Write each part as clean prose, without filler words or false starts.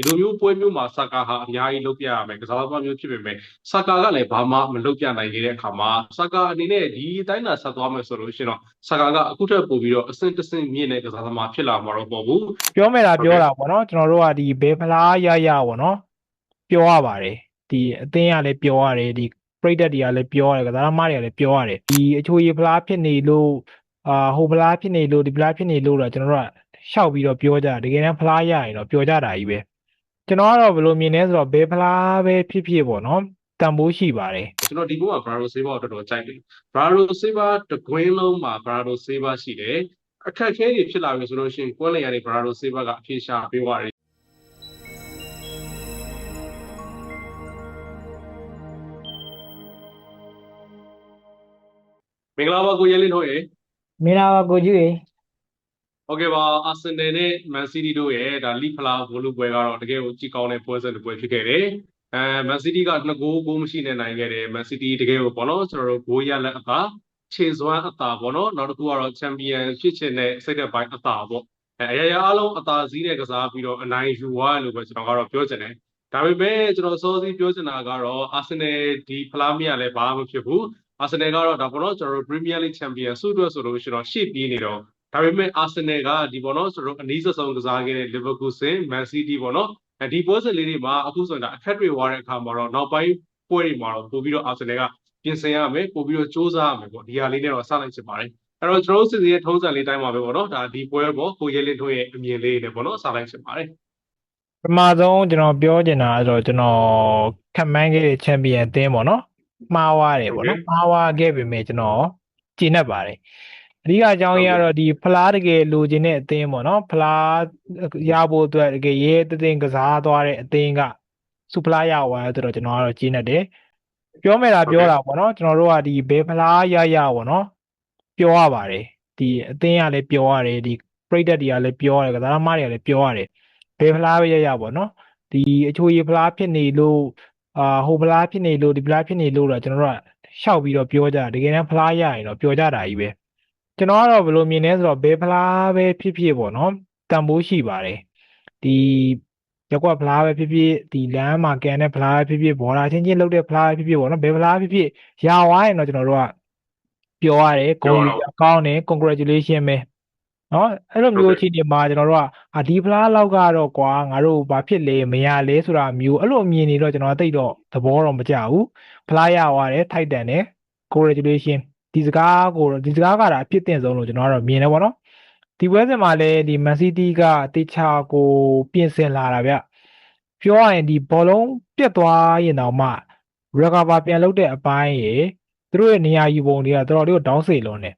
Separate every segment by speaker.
Speaker 1: ဒီလိုမျိုးပွဲမျိုးမှာဆာကာဟာအများကြီးလုပ်ပြရမယ်ကစားသမားမျိုးဖြစ်ပေမဲ့ဆာကာကလည်းဘာမှမလုပ်ပြနိုင်ခဲ့တဲ့အခါမှာဆာကာအနေနဲ့ဒီအတိုင်းသာဆက်သွားမယ်ဆိုလို့ရှိရင်တော့ဆာကာကအခုထက်ပိုပြီးတော့အဆင့်တစ်ဆင့်မြင့်တဲ့ကစားသမားဖြစ်လာမှာတော့မဟုတ်ဘူး
Speaker 2: ပြောမယ်လား
Speaker 1: ဟုတ်ကဲ့ပ
Speaker 2: ြောတာပေါ့နော်ကျွန်တော်တို့ကဒီဘယ်ဖလားရရပေါ့နော်ပြောရပါတယ်ဒီအသင်းကလည်းပြောရတယ်ဒီပရိသတ်တွေကလည်းပြောရတယ်ကစားသမားတွေကလည်းပြောရတယ်ဒီအချိုရဖလားဖြစ်နေလို့ဟိုဖလားဖြစ်နေလို့ဒီဖလားဖြစ်နေလို့တော့ကျွန်တော်တို့ကရှောက်ပြီးတော့ပြောကြတယ်တကယ်တမ်းဖလားရရင်တော့ပြောကြတာကြီးပဲကျွန်တော်ကတော့ဘယ်လိုမြင်လဲဆိုတော့ဘယ်ဖလားပဲဖြစ်ဖြစ်ပေါ့နော်တန်ဖိုးရှိပါတယ်က
Speaker 1: ျွန်တော်ဒီဘုံကဘရာဒိုဆေးဘာကိုတော်တော်ကြိုက်တယ်ဘရာဒိုဆေးဘာတကွင်းလုံးမှာဘရာဒိုဆေးဘာရှိတယ်အခက်အခဲတွေဖြစ်လာပြီဆိုလို့ရှိရင်ကွန်းလင်ရတဲ့ဘရာဒိုဆေးဘာကအဖြေရှာပေးသွားတယ်မင်္ဂလာပါကိုရဲလင်းတို့ရေမ
Speaker 2: င်္ဂလာပါကိုကြီးရေဟ
Speaker 1: ုတ်ကဲ့ပါအာဆင်နယ်နဲ့မန်စီးတီးတို့ရဲ့ဒါလိဖလားဘောလုံးပွဲကတော့တကယ်ကိုကြည့်ကောင်းတဲ့ပွဲစဉ်တစ်ပွဲဖြစ်ခဲ့တယ်မန်စီးတီးက2ဂိုးမရှိနဲ့နိုင်ခဲ့တယ်မန်စီးတီးတကယ်ကိုပေါ့နော်ကျွန်တော်တို့ဂိုးရလက်အသာခြေစွမ်းအသာပေါ့နော်နောက်တစ်ခုကတော့ချန်ပီယံဖြစ်ချင်တဲ့စိတ်သက်ပိုင်းအသာပေါ့အရာရာအားလုံးအသာစီးနဲ့ကစားပြီးတော့အနိုင်ယူသွားလို့ပဲကျွန်တော်ကတော့ပြောချင်တယ်ဒါပေမဲ့ကျွန်တော်စောစီးပြောချင်တာကတော့အာဆင်နယ်ဒီဖလားမရလည်းဘာမှမဖြစ်ဘူးအာဆင်နယ်ကတော့ဒါပေါ့နော်ကျွန်တော်တို့ Premier League Champion ဆုအတွက်ဆိုလို့ရှိရင်တော့ရှေ့ပြေးနေတော့ဒါပေမဲ့အာဆင်နယ်ကဒီပေါ့နော်ကျွန်တော်တို့အနည်းဆုံးကစားခဲ့တဲ့ Liverpool မန်စီးတီးပေါ့နော်ဒီပွဲစဉ်လေးတွေမှာအခုဆိုရင်ဒါအခက်တွေဝါတဲ့အခါမှာတော့နောက်ပိုင်းပွဲတွေမှာတော့ပို့ပြီးတော့အာဆင်နယ်ကပြင်ဆင်ရမယ်ပို့ပြီးတော့စ조사ရမယ်ပေါ့ဒီဟာလေးနဲ့တော့စလိုက်ချင်ပါတယ်အဲ့တော့ကျွန်တော်တို့စစ်စီရဲ့ထုံးစံလေးတိုင်းမှာပဲပေါ့နော်ဒါဒီပွဲပေါ့ကိုရဲလင်းတို့ရဲ့အမြင်လေးတွေပေါ့နော်စလိုက်ချင်ပါတယ်
Speaker 2: ပထမဆုံးကျွန်တော်ပြောချင်တာဆိုတော့ကျွန်တော်ခန့်မှန်းခဲ့တဲ့ချန်ပီယံအသင်းပေါ့နော်မှားသွားတယ်ဟ
Speaker 1: ုတ်ကဲ့
Speaker 2: ပေါ့နော်မှားသွားခဲ့ပေမဲ့ကျွန်တော်ကျေနပ်ပါတယ်အဓိကအကြောင်း
Speaker 1: ဟုတ်ကဲ့က
Speaker 2: ြီးကတော့ဒီဖလားတကယ်လိုချင်တဲ့အသင်းပေါ့နော်ဖလားရဖို့အတွက်တကယ်ရဲတသိန်းကစားသွားတဲ့အသင်းကစူဖလားရသွားတယ်ဆိုတော့ကျွန်တော်ကတော့ကျေနပ်တယ်ပြောမယ်လားပြော
Speaker 1: ဟုတ်ကဲ့တ
Speaker 2: ာပေါ့နော်ကျွန်တော်တို့ကဒီဘယ်ဖလားရရပေါ့နော်ပြောရပါတယ်ဒီအသင်းကလည်းပြောရတယ်ဒီပရိသတ်တွေကလည်းပြောရတယ်ကစားသမားတွေကလည်းပြောရတယ်ဘယ်ဖလားပဲရရပေါ့နော်ဒီအချိုရဖလားဖြစ်နေလို့ဟိုဖလားဖြစ်နေလို့ဒီဖလားဖြစ်နေလို့တော့ကျွန်တော်တို့ကရှောက်ပြီးတော့ပြောကြတယ်တကယ်တမ်းဖလားရရင်တော့ပြောကြတာကြီးပဲကျွန်တော်ကတော့ဘယ်လိုမြင်လဲဆိုတော့ဘယ်ဖလားပဲဖြစ်ဖြစ်ပေါ့နော်တန်ဖိုးရှိပါတယ်ဒီရက်ကွက်ဖလားပဲဖြစ်ဖြစ်ဒီလမ်းမှာကန်တဲ့ဖလားပဲဖြစ်ဖြစ်ဘော်ဒါချင်းချင်းလုပ်တဲ့ဖလားပဲဖြစ်ဖြစ်ပေါ့နော်ဘယ်ဖလားဖြစ်ဖြစ်ရသွားရင်တော့ကျွန်တော်တို့ကပြောရတယ်ဂုဏ်ယူ
Speaker 1: ပြောတော့
Speaker 2: စရာကောင်းတယ် congratulation ပဲနော်အဲ့လို
Speaker 1: ဟုတ်ကဲ့မ
Speaker 2: ျိုးအခြေအနေမှာကျွန်တော်တို့ကဒီဖလားလောက်ကတော့ကွာငါတို့ဘာဖြစ်လဲမရလဲဆိုတာမျိုးအဲ့လိုအမြင်တွေတော့ကျွန်တော်သိတော့သဘောတော့မကျဘူးဖလားရသွားတယ်ထိုက်တန်တယ် congratulation ဒီစကားကဒါအဖြစ်တင်ဆုံးလို့ကျွန်တော်ကတော့မြင်တယ်ပေါ့နော်ဒီပွဲစဉ်မှာလည်းဒီမန်စီးတီးကတေချာကိုပြင်ဆင်လာတာဗျပြောရရင်ဒီဘောလုံးပြတ်သွားရင်တော့မှ recover ပြန်လုပ်တဲ့အပိုင်းရေသူတို့ရဲ့နေရာယူပုံတွေကတော်တော်လေးကိုဒေါင်းစေလွန်းတယ်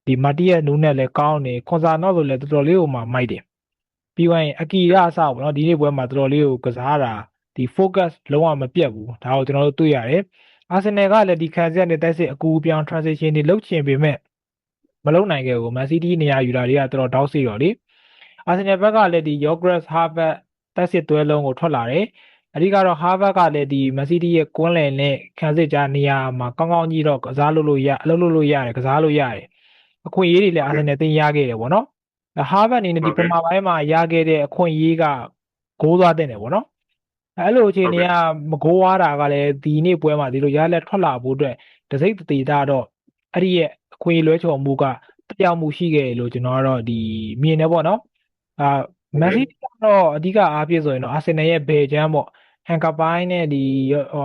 Speaker 2: ဒီမာတီရဲ့နူးနဲ့လည်းကောင်းတယ်ခွန်ဆာနော့ဆိုလည်းတော်တော်လေးကိုမှမိုက်တယ်ပြီးသွားရင်အကီရအစပေါ့နော်ဒီနေ့ပွဲမှာတော်တော်လေးကိုကစားတာဒီ focus လုံးဝမပြတ်ဘူးဒါကိုကျွန်တော်တို့တွေ့ရတယ်အာဆင်နယ်ကလည်းဒီခံစစ်နဲ့တိုက်စစ်အကူပြောင်း transition တွေလုပ်ချင်ပေမဲ့မလုပ်နိုင်ခဲ့ဘူးမန်စီးတီးနေရာယူတာတွေကတော်တော်တောက်စီတော့လေအာဆင်နယ်ဘက်ကလည်းဒီ Yogres Harvard တိုက်စစ်တွဲလုံးကိုထွက်လာတယ်အဓိကတော့ Harvard ကလည်းဒီမန်စီးတီးရဲ့ကွန်းလယ်နဲ့ခံစစ်ကြားနေရာမှာကောင်းကောင်းကြီးတော့ကစားလို့ရအလုပ်လုပ်လို့ရတယ်ကစားလို့ရတယ်အခွင့်အရေးတွေလည်းအာဆင်နယ်သိမ်းရခဲ့တယ်ပေါ့နော်ဟာဗတ်အနေနဲ့ဒီပဟ
Speaker 1: ုတ်ကဲ့
Speaker 2: မာပိုင်းမှာရခဲ့တဲ့အခွင့်အရေးကဂိုးသွားတဲ့တယ်ပေါ့နော်အဲ့လိုအခြေအနေကဟ
Speaker 1: ုတ်ကဲ့
Speaker 2: မဂိုးွားတာကလည်းဒီနေ့ပွဲမှာဒီလိုရလက်ထွက်လာဖို့အတွက်တစိမ့်တသေးတာတော့အဲ့ဒီရဲ့အခွင့်အရေးလွဲချော်မှုကတရားမှုရှိခဲ့လို့ကျွန်တော်ကတော့ဒီမြင်နေပေါ့နော်အာဟ
Speaker 1: ုတ်ကဲ့
Speaker 2: မန်စီးတီးကတော့အဓိကအားဖြင့်ဆိုရင်တော့အာဆင်နယ်ရဲ့ဘယ်ချမ်းပေါ့ဟန်ကာပိုင်းနဲ့ဒီဟို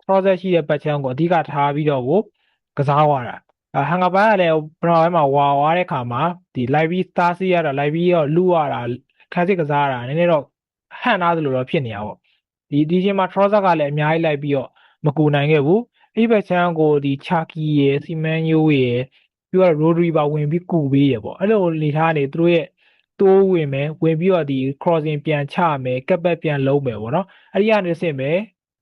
Speaker 2: process ရှိတဲ့ပတ်ချမ်းကိုအဓိကထားပြီးတော့ကိုကစားသွားတာဟန်ကာပိုင်းကလည်းပထမပိုင်းမှာဝါသွားတဲ့ခါမှာဒီ live ပြီး star စီးရတာ live ပြီးတော့လူရတာခန်းစစ်ကစားတာနည်းနည်းတော့ဟန့်သားသလိုတော့ဖြစ်နေတာပေါ့ဒီချိန်မှာ Trossard ကလည်းအများကြီးလိုက်ပြီးတော့မကူနိုင်ခဲ့ဘူးအဲ့ဘက်ချမ်းကိုဒီချာကီရယ်စီမန်ယိုးရယ်ပြီးတော့ Rodri ပါဝင်ပြီးကူပေးရယ်ပေါ့အဲ့လိုလေထားနေသူတို့ရဲ့တိုးဝင်မယ်ဝင်ပြီးတော့ဒီ crossing ပြန်ချမယ်ကပ်ဘက်ပြန်လုံးမယ်ပေါ့နော်အဲ့ဒီကနေစစ်မယ်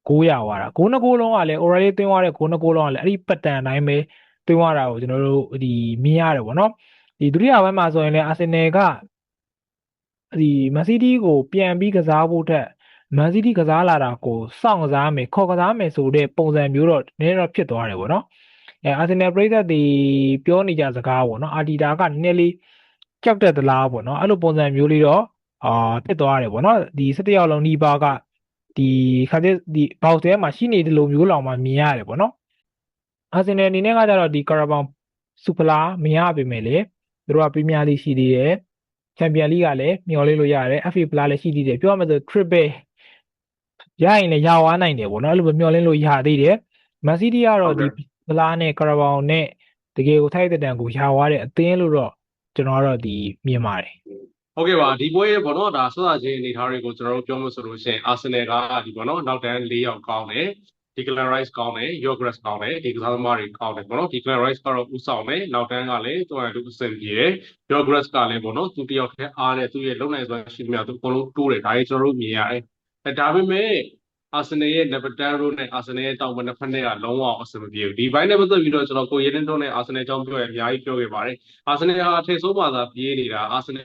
Speaker 2: ဂိုးရသွားတာဂိုးနှစ်ဂိုးလုံးကလည်း already သွင်းသွားတဲ့ဂိုးနှစ်ဂိုးလုံးကလည်းအဲ့ဒီပတ်တန်အတိုင်းပဲသွင်းသွားတာကိုကျွန်တော်တို့ဒီမြင်ရတယ်ပေါ့နော်ဒီဒုတိယပိုင်းမှာဆိုရင်လည်းအာဆင်နယ်ကဒီမန်စီးတီးကိုပြန်ပြီးကစားဖို့ထက်မန်စီးတီးကစားလာတာကိုစောင့်ကစားမယ်ခေါ်ကစားမယ်ဆိုတဲ့ပုံစံမျိုးတော့နည်းနည်းတော့ဖြစ်သွားတယ်ပေါ့နော်အာဆင်နယ်ပရိသတ်တွေပြောနေကြစကားပေါ့နော်အာတီတာကနည်းနည်းလေးကြောက်တတ်သလားပေါ့နော်အဲ့လိုပုံစံမျိုးလေးတော့ ဖြစ်သွားတယ်ပေါ့နော်ဒီ17ယောက်လုံးနီးပါးကဒီခါတဲ့ဒီဘောက်တဲမှာရှိနေတယ်လို့မျိုးလောင်မှမြင်ရတယ်ပေါ့နော်အာဆင်နယ်အနေနဲ့ကကြတော့ဒီကာရာဘောင်စူဖလာမရပါပဲလေသူတို့ကပရီးမီးယားလိရှိသေးတယ်ချန်ပီယံလိကလည်းမျှော်လင့်လို့ရတယ် FA ဖလားလည်းရှိသေးတယ်ပြောရမယ်ဆို triple ရရင်လည်းရသွားနိုင်တယ်ပေါ့နော်အဲ့လိုပဲမျှော်လင့်လို့ရသေးတယ်မန်စီးတီးကတော့ဒီဖလားနဲ့ကာရာဘောင်နဲ့တကယ်ကိုထိုက်တဲ့တန်ကိုရသွားတဲ့အသင်းလို့တော့ကျွန်တော်ကတော့ဒီမြင်ပါတယ်
Speaker 1: ဟုတ်ကဲ့ပါဒီပွဲရဲ့ပေါ့နော်ဒါဆွတ်ချင်းအနေထားတွေကိုကျွန်တော်တို့ပြောမှဆိုလို့ရှိရင်အာဆင်နယ်ကဒီပေါ့နော်နောက်တန်း၄ယောက်ကောင်းတယ်ဒီ Declan Rice ကောင်းတယ် Yogres ကောင်းတယ်ဒီကစားသမားတွေကောင်းတယ်ပေါ့နော်ဒီ Declan Rice ကတော့ဦးဆောင်တယ်နောက်တန်းကလည်းသူ့အတူအဆင်ပြေတယ် Yogres ကလည်းပေါ့နော်သူတယောက်တည်းအားနဲ့သူ့ရဲ့လုံနိုင်စွမ်းရှိသမျှသူအကုန်လုံးတိုးတယ်ဒါကြီးကျွန်တော်တို့မြင်ရတယ်ဒါပေမဲ့အာဆင်နယ်ရဲ့နဗတန်ရိုးနဲ့အာဆင်နယ်ရဲ့တောင်ပနှစ်ဖက်နဲ့ကလုံးဝအဆင်မပြေဘူးဒီဘိုင်းနဲ့ပတ်သက်ပြီးတော့ကျွန်တော်ကိုရဲတင်းတွန်းနဲ့အာဆင်နယ်အကြောင်းပြောရအများကြီးပြောခဲ့ပါတယ်အာဆင်နယ်ဟာထိပ်ဆုံးမှာသာပြေးနေတာအာဆင်နယ်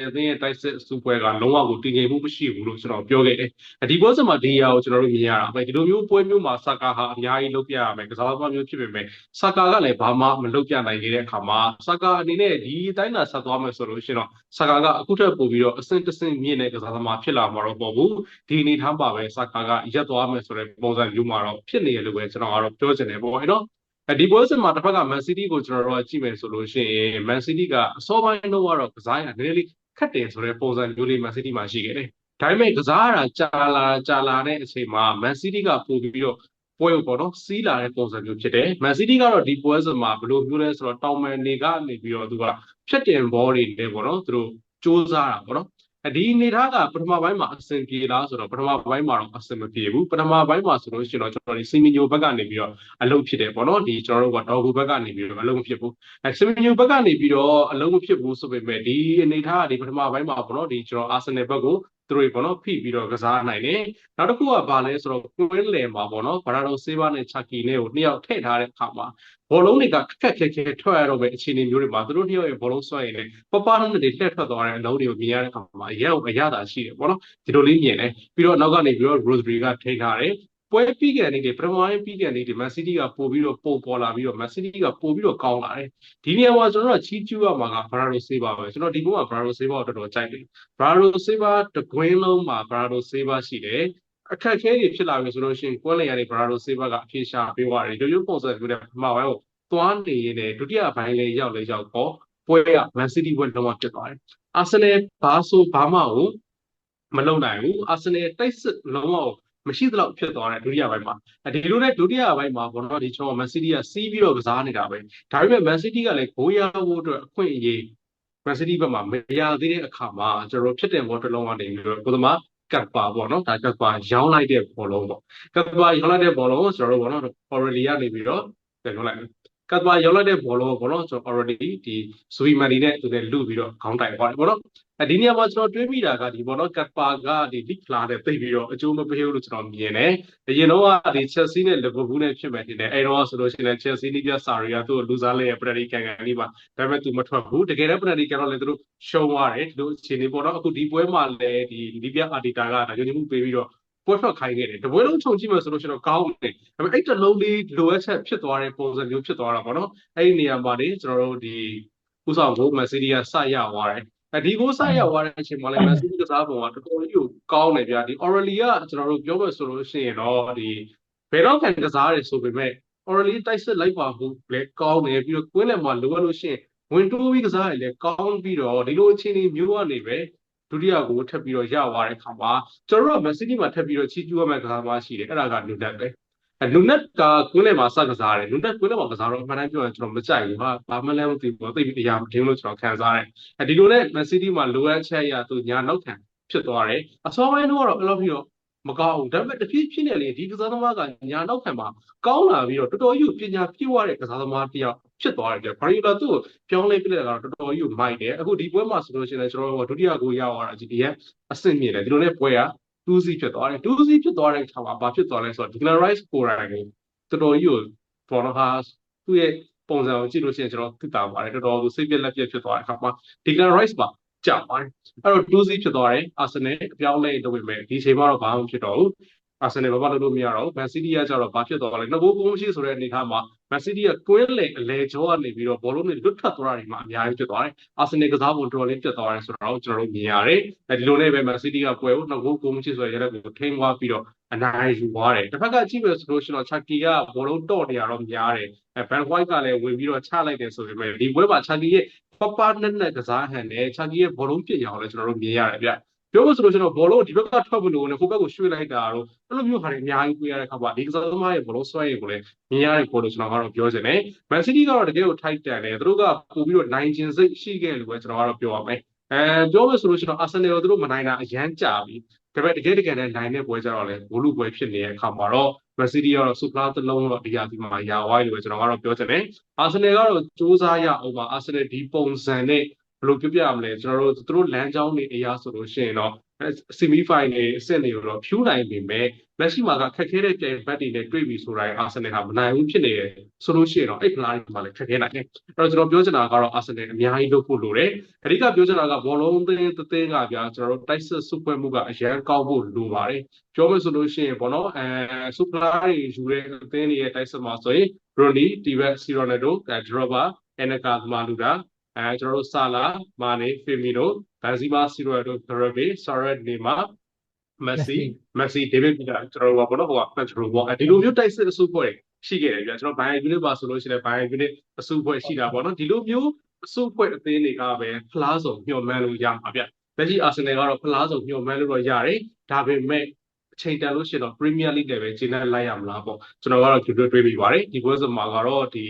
Speaker 1: အသင်းရဲ့တိုက်စစ်စူပွဲကလုံးဝကိုတည်ငြိမ်မှုမရှိဘူးလို့ကျွန်တော်ပြောခဲ့တယ်ဒီပွဲစဉ်မှာဒီအရာကိုကျွန်တော်တို့မြင်ရတာပဲဒီလိုမျိုးပွဲမျိုးမှာဆာကာဟာအများကြီးလုပ်ပြရမယ်ကစားသမားမျိုးဖြစ်ပေမဲ့ဆာကာကလည်းဘာမှမလုပ်ပြနိုင်ခဲ့တဲ့အခါမှာဆာကာအနေနဲ့ဒီအတိုင်းသာဆက်သွားမယ်ဆိုလို့ရှိရင်တော့ဆာကာကအခုထက်ပိုပြီးတော့အဆင့်တစ်ဆင့်မြင့်တဲ့ကစားသမားဖြစ်လာမှာတော့ပေါ့ဘူးဒီအနေထားမှာပဲဆာကာကရက်သွားမယ်ဆိုတဲ့ပုံစံမျိုးမှာတော့ဖြစ်နေရလို့ပဲကျွန်တော်ကတော့ပြောချင်တယ်ပေါ့နော်ဒီပွဲစဉ်မှာတစ်ဖက်ကမန်စီးတီးကိုကျွန်တော်တို့ကြည့်မယ်ဆိုလို့ရှိရင်မန်စီးတီးကအစောပိုင်းတော့ကစားရနည်းနည်းလေးခက်တယ်ဆိုတဲ့ပုံစံမျိုးလေးမန်စီးတီးမှာရှိခဲ့တယ်။ဒါပေမဲ့ကစားရတာကြာလာတဲ့အချိန်မှာမန်စီးတီးကပို့ပြီးတော့ပွဲကိုပေါ့နော်စီးလာတဲ့ပုံစံမျိုးဖြစ်တယ်။မန်စီးတီးကတော့ဒီပွဲစဉ်မှာဘယ်လိုမျိုးလဲဆိုတော့တောင်မန်တွေကနေပြီးတော့သူကဖြတ်တင်ဘောတွေနဲ့ပေါ့နော်သူတို့စူးစမ်းတာပေါ့နော်ဒီအနေထားကပထမပိုင်းမှာအဆင်ပြေလားဆိုတော့ပထမပိုင်းမှာတော့အဆင်မပြေဘူးပထမပိုင်းမှာဆိုလို့ရှိရင်တော့ကျွန်တော်ဒီစီမီညိုဘက်ကနေပြီးတော့အလုပ်ဖြစ်တယ်ပေါ့နော်ဒီကျွန်တော်တို့ကဒေါ်ဂူဘက်ကနေပြီးတော့အလုပ်မဖြစ်ဘူးစီမီညိုဘက်ကနေပြီးတော့အလုပ်မဖြစ်ဘူးဆိုပေမဲ့ဒီအနေထားကဒီပထမပိုင်းမှာပေါ့နော်ဒီကျွန်တော်အာဆင်နယ်ဘက်ကိုသူတို့ပေါ့နော်ဖိပြီးတော့ကစားနိုင်တယ်နောက်တစ်ခုကဘာလဲဆိုတော့ကွင်းလယ်မှာပေါ့နော်ဘာသာတော်ဆေးဘာနဲ့ချာကီနဲ့ကိုနှစ်ယောက်ထည့်ထားတဲ့အခါမှာဘောလုံးတွေကခက်ခက်ခဲခဲထွက်ရတော့ပဲအခြေအနေမျိုးတွေမှာသူတို့နှစ်ယောက်ရဲ့ဘောလုံးဆွဲရင်လည်းပပနဲ့တွေလှည့်ထွက်သွားတဲ့အလုံးတွေကိုမြင်ရတဲ့အခါမှာအရသာရှိတယ်ပေါ့နော်ဒီလိုလေးမြင်တယ်ပြီးတော့နောက်ကနေပြီးတော့ Rosary ကထိထားတယ်ပွဲပြီးကန်နေတယ်ပထမပိုင်းပြီးကန်နေတယ်မန်စီးတီးကပို့ပြီးတော့ပုံပေါ်လာပြီးတော့မန်စီးတီးကပို့ပြီးတော့ကောင်းလာတယ်ဒီနေရာမှာကျွန်တော်တို့ချီးကျူးရမှာကဘရာဒိုဆေးဘာပဲကျွန်တော်ဒီဘုံကဘရာဒိုဆေးဘာကိုတော်တော်ကြိုက်တယ်ဘရာဒိုဆေးဘာတကွင်းလုံးမှာဘရာဒိုဆေးဘာရှိတယ်အခက်အခဲတွေဖြစ်လာပြီဆိုလို့ရှိရင်ကွဲလည်ရတဲ့ဘရာဒိုဆေးဘာကအဖြေရှာပေးသွားတယ်ဒီလိုပုံစံမျိုးနဲ့ပထမပိုင်းကိုသွားနေရင်လည်းဒုတိယပိုင်းလေးရောက်တော့ပွဲကမန်စီးတီးပွဲလုံးဝဖြစ်သွားတယ်အာဆင်နယ်ဘာဆိုဘာမှကိုမလုံနိုင်ဘူးအာဆင်နယ်တိုက်စစ်လုံးဝမရှိသလောက်ဖြစ်သွားတယ်ဒုတိယပိုင်းမှာဒီလိုနဲ့ဒုတိယပိုင်းမှာဘောနော်ဒီကျွန်တော်မန်စီးတီးကစီးပြီးတော့ကစားနေတာပဲဒါပေမဲ့မန်စီးတီးကလည်းဂိုးရဖို့အတွက်အခွင့်အရေးမန်စီးတီးဘက်မှာမရသေးတဲ့အခါမှာကျွန်တော်ဖြစ်တဲ့ဘောတစ်လုံးကနေပြီးတော့ကိုသမားကပ်ပါပေါ့နော်ဒါကပ်ပါရောင်းလိုက်တဲ့ဘောလုံးပေါ့ကပ်ပါရောင်းလိုက်တဲ့ဘောလုံးကျွန်တော်တို့ဘောနော်အော်ရလီကနေပြီးတော့ပြန်ပြောလိုက်ကပ်ပါရောင်းလိုက်တဲ့ဘောလုံးဘောနော်ကျွန်တော် already ဒီဇူဘီမန်ဒီနဲ့သူနဲ့လူပြီးတော့ခေါင်းတိုင်သွားတယ်ဘောနော်ဒီနေရာမှာကျွန်တော်တွေးမိတာကဒီဘောနော်ကပ်ပါကဒီလိဖလာနဲ့သိပြီးတော့အကျိုးမပေးဘူးလို့ကျွန်တော်မြင်တယ်အရင်တော့ကဒီချက်စီနဲ့လီဗာပူးနဲ့ဖြစ်မယ်ထင်တယ်အဲ့တော့ဆိုလို့ရှိရင်ချက်စီနီးပြဆာရီယာသူ့ကိုလူစားလဲပရတီကန်ကန်လေးပါဒါပေမဲ့သူမထွက်ဘူးတကယ်တော့ပရတီကန်တော့လေသူတို့ရှုံးသွားတယ်ဒီလိုအခြေအနေပေါ့နော်အခုဒီပွဲမှာလည်းဒီလီပြအာတီတာကဒါညွှန်မှုပေးပြီးတော့ပွဲထွက်ခိုင်းခဲ့တယ်တပွဲလုံးခြုံကြည့်မယ်ဆိုလို့ရှိရင်တော့ကောင်းတယ်ဒါပေမဲ့အဲ့တလုံးလေးလိုအပ်ချက်ဖြစ်သွားတဲ့ပုံစံမျိုးဖြစ်သွားတာပေါ့နော်အဲ့ဒီနေရာမှာနေကျွန်တော်တို့ဒီဥဆောင်ဘိုးမန်စီးတီးကစရသွားတယ်ဒီကိုစရသွားတဲ့အချိန်မှာလည်းမန်စီးတီးကစားပုံကတော်တော်ကြီးကိုကောင်းတယ်ဗျာဒီ Orally ကကျွန်တော်တို့ပြောမယ်ဆိုလို့ရှိရင်တော့ဒီဘယ်တော့ခံကစားရတယ်ဆိုပေမဲ့ Orally တိုက်စစ်လိုက်ပါဖို့လည်းကောင်းတယ်ပြီးတော့ကွင်းလယ်မှာလိုအပ်လို့ရှိရင်ဝင်တိုးပြီးကစားရလည်းကောင်းပြီးတော့ဒီလိုအခြေအနေမျိုးကနေပဲဒုတိယကိုထပ်ပြီးတော့ရသွားတဲ့ခါမှာကျွန်တော်တို့ကမန်စီးတီးမှာထပ်ပြီးတော့ချီးကျူးရမယ့်ကစားသမားရှိတယ်အဲ့ဒါကနူနက်ပဲနူနက်ကကွင်းလယ်မှာစကစားတယ်နူနက်ကွင်းလယ်မှာကစားတော့အမှန်တမ်းပြောရင်ကျွန်တော်မကြိုက်ဘူးဟာဘာမှလည်းမသိဘူးသိပြီးတရားမထင်လို့ကျွန်တော်ခံစားတယ်ဒီလိုနဲ့မန်စီးတီးမှာလိုအပ်ချက်အရာသူညာနောက်ခံဖြစ်သွားတယ်အစောပိုင်းတော့အဲ့လိုပြီးတော့မကောင်းဘူးဒါပေမဲ့တဖြည်းဖြည်းနဲ့လေဒီကစားသမားကညာနောက်ခံမှာကောင်းလာပြီးတော့တော်တော်ကြီးပညာပြည့်ဝတဲ့ကစားသမားတစ်ယောက်ဖြစ်သွားတယ်ဗျာဘာလို့လဲသူ့ကိုပြောင်းလဲပြလိုက်တာတော့တော်တော်ကြီးမိုက်တယ်အခုဒီပွဲမှာဆိုလို့ရှိရင်ကျွန်တော်တို့ဒုတိယကိုရောက်သွားတာဒီကအဆင့်မြင့်တယ်ဒီလိုနဲ့ပွဲက2-0ဖြစ်သွားတယ်2-0ဖြစ်သွားတဲ့အခါမှာဘာဖြစ်သွားလဲဆိုတော့ Declan Rice ကိုယ်တိုင်တော်တော်ကြီးကိုဘောလုံးဟာသူ့ရဲ့ပုံစံကိုကြည့်လို့ရှိရင်ကျွန်တော်သိတာပါတယ်တော်တော်ကိုစိတ်ပြက်လက်ပြက်ဖြစ်သွားတဲ့အခါမှာ Declan Rice ပါကြောက်ပါတယ်အဲ့တော့2-0ဖြစ်သွားတယ်အာဆင်နယ်အပြောင်းလဲလုပ်ပေမဲ့ဒီချိန်မှာတော့ဘာမှမဖြစ်တော့ဘူး အာဆင်နယ်ဘာမှလုပ်လို့မရတော့ဘူးမန်စီးတီးကကျတော့ဘာဖြစ်သွားလဲ2 ဂိုးမရှိဆိုတဲ့အနေအထားမှာမန်စီးတီးကကွင်းလေအလဲကြောကနေပြီးတော့ဘောလုံးတွေလွတ်ထွက်သွားတာတွေမှာအများကြီးဖြစ်သွားတယ်အာဆင်နယ်ကစားပုံတော်လေးပြတ်သွားတယ်ဆိုတော့ကျွန်တော်တို့မြင်ရတယ်ဒီလိုနဲ့ပဲမန်စီးတီးကပွဲကို2 ဂိုးမရှိဆိုတဲ့ရတဲ့ကိုထိန်းသွားပြီးတော့အနိုင်ယူသွားတယ်တစ်ဖက်ကကြည့်မယ်ဆိုလို့ရှိရင်တော့ချာကီကဘောလုံးတော့နေရတော့များတယ်ဘန်ဝိုက်ကလည်းဝင်ပြီးတော့ချလိုက်တယ်ဆိုပေမဲ့ဒီပွဲမှာချာကီရဲ့ပနဲ့ကစားဟန်နဲ့ချာကီရဲ့ဘောလုံးပြစ်ရအောင်လည်းကျွန်တော်တို့မြင်ရတယ်ဗျပြောလို့ဆိုလို့ကျွန်တော်ဘောလုံးဒီဘက်ကထွက်ဖို့လို့နဲ့ဟိုဘက်ကိုရွှေ့လိုက်တာတော့အဲ့လိုမျိုးဟာတွေအများကြီးတွေ့ရတဲ့အခါမှာဒီကစားသမားရဲ့ဘောလုံးဆွဲရည်ကိုလည်းမြင်ရတဲ့ပေါ်လို့ကျွန်တော်ကတော့ပြောချင်တယ်မန်စီးတီးကတော့တကယ်ကိုထိုက်တန်တယ်သူတို့ကပို့ပြီးတော့နိုင်ခြင်းစိတ်ရှိခဲ့လို့ပဲကျွန်တော်ကတော့ပြောရမယ်ပြောလို့ဆိုလို့ကျွန်တော်အာဆင်နယ်ကိုသူတို့မနိုင်တာအရန်ကြာပြီဒါပေမဲ့တကယ်နဲ့နိုင်တဲ့ပွဲကြတော့လေဘိုးလူပွဲဖြစ်နေတဲ့အခါမှာတော့မန်စီးတီးကတော့စူပလာတစ်လုံးတော့ဒီရာဒီမှာယာဝိုင်းလို့ပဲကျွန်တော်ကတော့ပြောချင်တယ်အာဆင်နယ်ကတော့စူးစမ်းရအောင်ပါအာဆင်နယ်ဒီပုံစံနဲ့ဘယ်လိုပြောပြရမလဲကျွန်တော်တို့သူတို့လမ်းကြောင်းတွေအရာဆိုလို့ရှိရင်တော့ဆီမီဖိုင်နယ်အဆင့်တွေကိုတော့ဖြူးနိုင်ပေမဲ့လက်ရှိမှာကခက်ခဲတဲ့ပြိုင်ဘက်တွေနဲ့တွေ့ပြီဆိုတိုင်းအာဆင်နယ်ဟာမနိုင်ဘူးဖြစ်နေတယ်ဆိုလို့ရှိရင်တော့အဲ့ဖလားတွေမှာလည်းခက်ခဲနိုင်တယ်အဲ့တော့ကျွန်တော်ပြောချင်တာကတော့အာဆင်နယ်အများကြီးလုပ်ဖို့လိုတယ်အဓိကပြောချင်တာကဘောလုံးသင်းကဗျာကျွန်တော်တို့တိုက်စစ်စုပွဲမှုကအရန်ကောင်းဖို့လိုပါတယ်ပြောမယ်ဆိုလို့ရှိရင်ပေါ့နော်စူပလာတွေယူတဲ့အသင်းတွေရဲ့တိုက်စစ်မှာဆိုရင်ရိုနီတီဘက်စီရိုနယ်ဒိုဒရောဘာအန်ကာမာလူဒါကျွန်တော်တို့ဆာလာမာနေဖီမီနိုဘန်ဇီမာစီရိုဒိုဂရဘေဆာရက်နေမာမက်ဆီဒေးဗစ်ပီတာကျွန်တော်တို့ပေါ့နော်ဟိုကဖက်ထရိုပေါ့ဒီလိုမျိုးတိုက်စစ်အစုဖွဲ့ရှိခဲ့တယ်ဗျာကျွန်တော်ဘိုင်ယူနစ်ပါဆိုလို့ရှိရင်ဘိုင်ယူနစ်အစုဖွဲ့ရှိတာပေါ့နော်ဒီလိုမျိုးအစုဖွဲ့အသင်းတွေကပဲဖလားစုံညှော်မှန်းလို့ရမှာဗျလက်ရှိအာဆင်နယ်ကတော့ဖလားစုံညှော်မှန်းလို့တော့ရတယ်ဒါပေမဲ့အချိန်တန်လို့ရှိရင်တော့ Premier League လည်းပဲကျင်းနေလိုက်ရမလားပေါ့ကျွန်တော်ကတော့တွေးပြီးပါတယ်ဒီပွဲစဉ်မှာကတော့ဒီ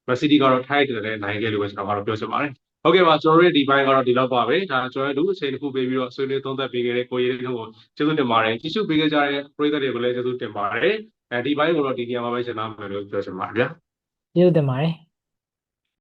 Speaker 1: မက်ဆီတီကတော့ထိုက်တယ်နိုင်ခဲ့လို့ပဲကျွန်တော်ကတော့ပြောချင်ပါတယ်ဟုတ်ကဲ့ပါကျွန်တော်တို့ရဲ့ဒီဘိုင်းကတော့ဒီလောက်ပါပဲဒါကျွန်တော်တို့အချိန်တစ်ခုပေးပြီးတော့ဆွေးနွေးသုံးသပ်ပေးခဲ့တဲ့ကိုရေးတို့ကိုကျေးဇူးတင်ပါတယ်ကြည့်ရှုပေးခဲ့ကြတဲ့ပရိသတ်တွေကိုလည်းကျေးဇူးတင်ပါတယ်ဒီဘိုင်းကိုတော့ဒီနေရာမှာပဲကျွန်တော်ပြောချင်ပါတယ်ဗျာ
Speaker 2: ကျေးဇူးတင်ပါတယ်